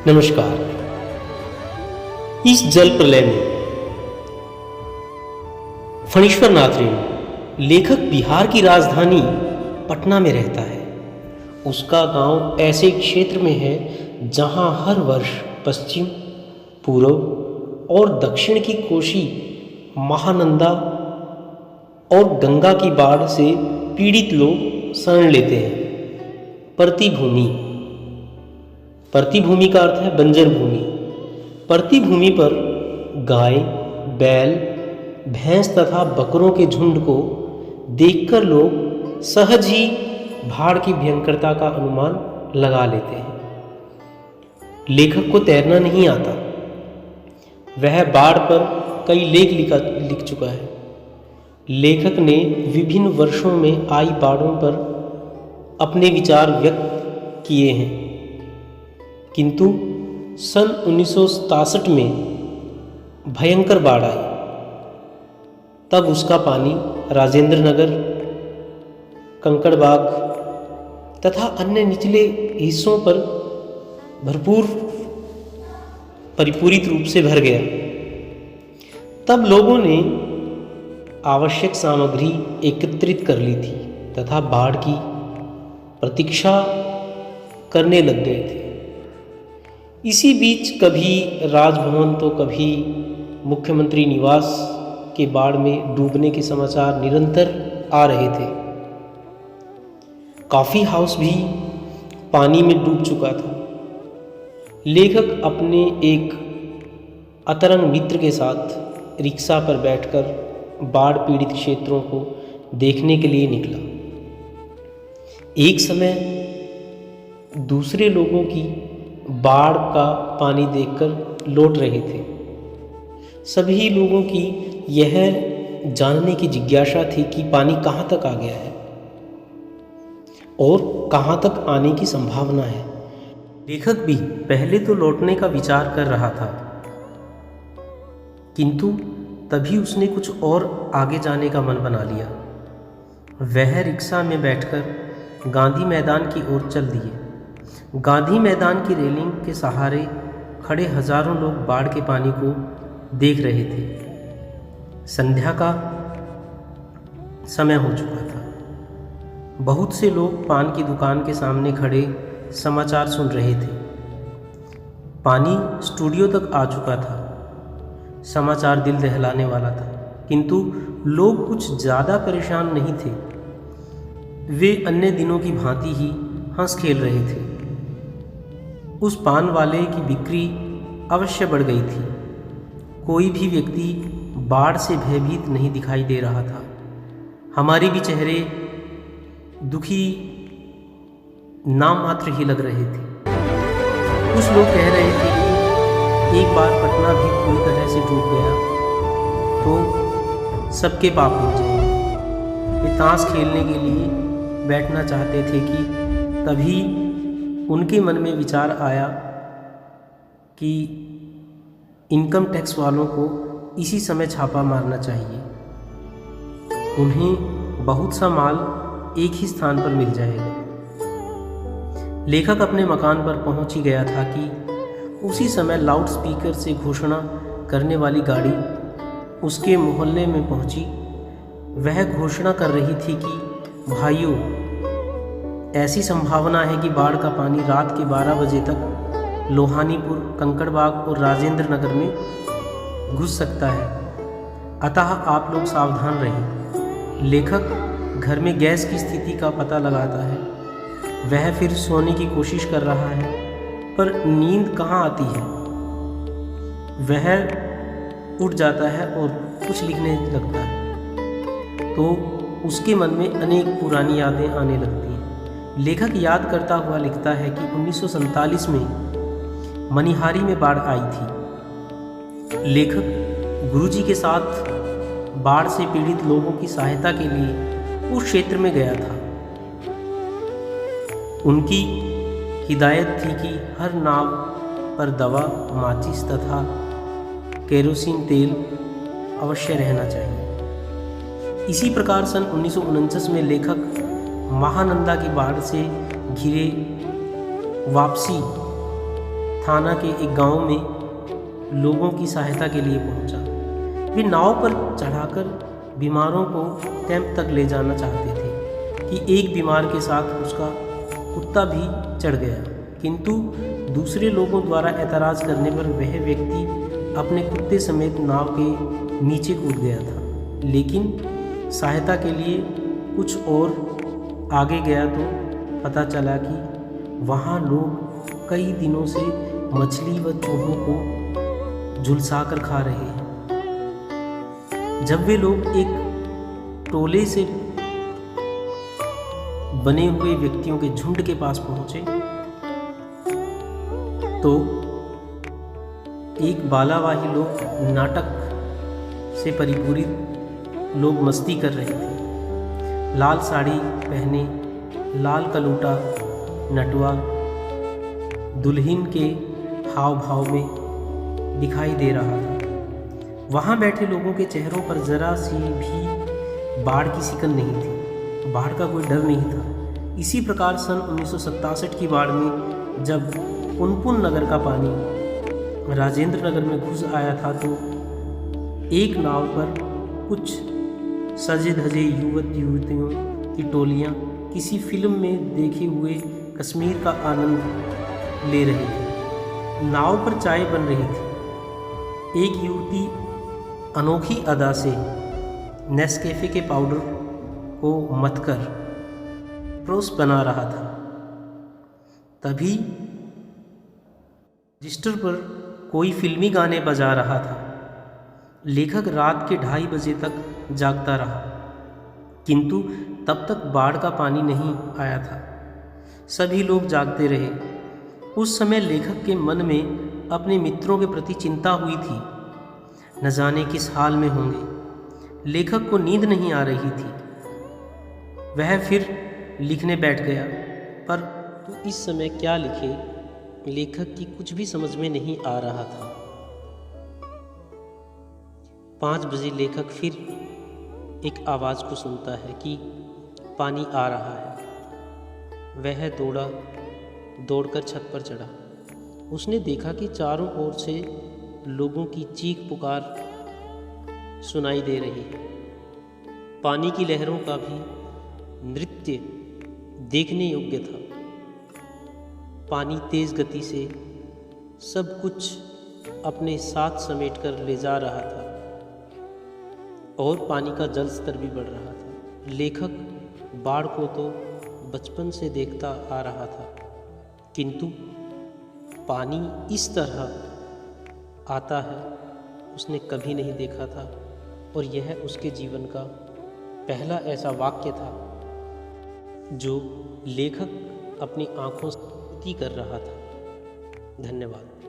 नमस्कार। इस जल प्रलय में फणीश्वर नाथ रेणु लेखक बिहार की राजधानी पटना में रहता है। उसका गांव ऐसे क्षेत्र में है जहां हर वर्ष पश्चिम, पूर्व और दक्षिण की कोसी, महानंदा और गंगा की बाढ़ से पीड़ित लोग शरण लेते हैं। प्रतिभूमि का अर्थ है बंजर भूमि। प्रतिभूमि पर गाय, बैल, भैंस तथा बकरों के झुंड को देखकर लोग सहज ही बाढ़ की भयंकरता का अनुमान लगा लेते हैं। लेखक को तैरना नहीं आता। वह बाढ़ पर कई लेख लिख चुका है। लेखक ने विभिन्न वर्षों में आई बाढ़ों पर अपने विचार व्यक्त किए हैं, किंतु सन 1967 में भयंकर बाढ़ आई। तब उसका पानी राजेंद्र नगर, कंकड़बाग तथा अन्य निचले हिस्सों पर परिपूरित रूप से भर गया। तब लोगों ने आवश्यक सामग्री एकत्रित कर ली थी तथा बाढ़ की प्रतीक्षा करने लग गए थे। इसी बीच कभी राजभवन तो कभी मुख्यमंत्री निवास के बाढ़ में डूबने के समाचार निरंतर आ रहे थे। कॉफ़ी हाउस भी पानी में डूब चुका था। लेखक अपने एक अतरंग मित्र के साथ रिक्शा पर बैठकर बाढ़ पीड़ित क्षेत्रों को देखने के लिए निकला। एक समय दूसरे लोगों की बाढ़ का पानी देखकर लौट रहे थे। सभी लोगों की यह जानने की जिज्ञासा थी कि पानी कहाँ तक आ गया है और कहाँ तक आने की संभावना है। लेखक भी पहले तो लौटने का विचार कर रहा था, किंतु तभी उसने कुछ और आगे जाने का मन बना लिया। वह रिक्शा में बैठकर गांधी मैदान की ओर चल दिए। गांधी मैदान की रेलिंग के सहारे खड़े हजारों लोग बाढ़ के पानी को देख रहे थे। संध्या का समय हो चुका था। बहुत से लोग पान की दुकान के सामने खड़े समाचार सुन रहे थे। पानी स्टूडियो तक आ चुका था। समाचार दिल दहलाने वाला था, किंतु लोग कुछ ज़्यादा परेशान नहीं थे। वे अन्य दिनों की भांति ही हंस खेल रहे थे। उस पान वाले की बिक्री अवश्य बढ़ गई थी। कोई भी व्यक्ति बाढ़ से भयभीत नहीं दिखाई दे रहा था। हमारे भी चेहरे दुखी नाम मात्र ही लग रहे थे। कुछ लोग कह रहे थे कि एक बार पटना भी पूरी तरह से डूब गया तो सबके पाप मिट जाएंगे। वे ताश खेलने के लिए बैठना चाहते थे कि तभी उनके मन में विचार आया कि इनकम टैक्स वालों को इसी समय छापा मारना चाहिए। उन्हें बहुत सा माल एक ही स्थान पर मिल जाएगा। लेखक अपने मकान पर पहुंच ही गया था कि उसी समय लाउड स्पीकर से घोषणा करने वाली गाड़ी उसके मोहल्ले में पहुंची। वह घोषणा कर रही थी कि भाइयों, ऐसी संभावना है कि बाढ़ का पानी रात के 12 बजे तक लोहानीपुर, कंकड़बाग और राजेंद्र नगर में घुस सकता है, अतः आप लोग सावधान रहें। लेखक घर में गैस की स्थिति का पता लगाता है। वह फिर सोने की कोशिश कर रहा है, पर नींद कहाँ आती है। वह उठ जाता है और कुछ लिखने लगता है, तो उसके मन में अनेक पुरानी यादें आने लगती हैं। लेखक याद करता हुआ लिखता है कि 1947 में मनिहारी में बाढ़ आई थी। लेखक गुरुजी के साथ बाढ़ से पीड़ित लोगों की सहायता के लिए उस क्षेत्र में गया था। उनकी हिदायत थी कि हर नाव पर दवा, माचिस तथा केरोसिन तेल अवश्य रहना चाहिए। इसी प्रकार सन 1949 में लेखक महानंदा की बाढ़ से घिरे वापसी थाना के एक गांव में लोगों की सहायता के लिए पहुंचा। वे नाव पर चढ़ाकर बीमारों को कैंप तक ले जाना चाहते थे कि एक बीमार के साथ उसका कुत्ता भी चढ़ गया, किंतु दूसरे लोगों द्वारा ऐतराज़ करने पर वह व्यक्ति अपने कुत्ते समेत नाव के नीचे कूद गया था। लेकिन सहायता के लिए कुछ और आगे गया तो पता चला कि वहाँ लोग कई दिनों से मछली व चूहों को झुलसा कर खा रहे हैं। जब वे लोग एक टोले से बने हुए व्यक्तियों के झुंड के पास पहुंचे तो एक बालावाही लोग नाटक से परिपूरित लोग मस्ती कर रहे थे। लाल साड़ी पहने, लाल कलूटा नटवा दुल्हन के हाव भाव में दिखाई दे रहा था। वहाँ बैठे लोगों के चेहरों पर जरा सी भी बाढ़ की सिकन नहीं थी, बाढ़ का कोई डर नहीं था। इसी प्रकार सन 1967 की बाढ़ में जब पुनपुन नगर का पानी राजेंद्र नगर में घुस आया था तो एक नाव पर कुछ सजे धजे युवक युवतियों की टोलियाँ किसी फिल्म में देखे हुए कश्मीर का आनंद ले रहे थे। नाव पर चाय बन रही थी। एक युवती अनोखी अदा से नेस्कैफे के पाउडर को मथकर परोस बना रहा था। तभी रजिस्टर पर कोई फिल्मी गाने बजा रहा था। लेखक रात के 2:30 बजे तक जागता रहा, किंतु तब तक बाढ़ का पानी नहीं आया था। सभी लोग जागते रहे। उस समय लेखक के मन में अपने मित्रों के प्रति चिंता हुई थी। न जाने किस हाल में होंगे। लेखक को नींद नहीं आ रही थी। वह फिर लिखने बैठ गया, पर तो इस समय क्या लिखे, लेखक की कुछ भी समझ में नहीं आ रहा था। 5 बजे लेखक फिर एक आवाज़ को सुनता है कि पानी आ रहा है। वह दौड़कर छत पर चढ़ा। उसने देखा कि चारों ओर से लोगों की चीख पुकार सुनाई दे रही है। पानी की लहरों का भी नृत्य देखने योग्य था। पानी तेज गति से सब कुछ अपने साथ समेटकर ले जा रहा था और पानी का जल स्तर भी बढ़ रहा था। लेखक बाढ़ को तो बचपन से देखता आ रहा था, किंतु पानी इस तरह आता है उसने कभी नहीं देखा था, और यह उसके जीवन का पहला ऐसा वाक्य था जो लेखक अपनी आँखों से कर रहा था। धन्यवाद।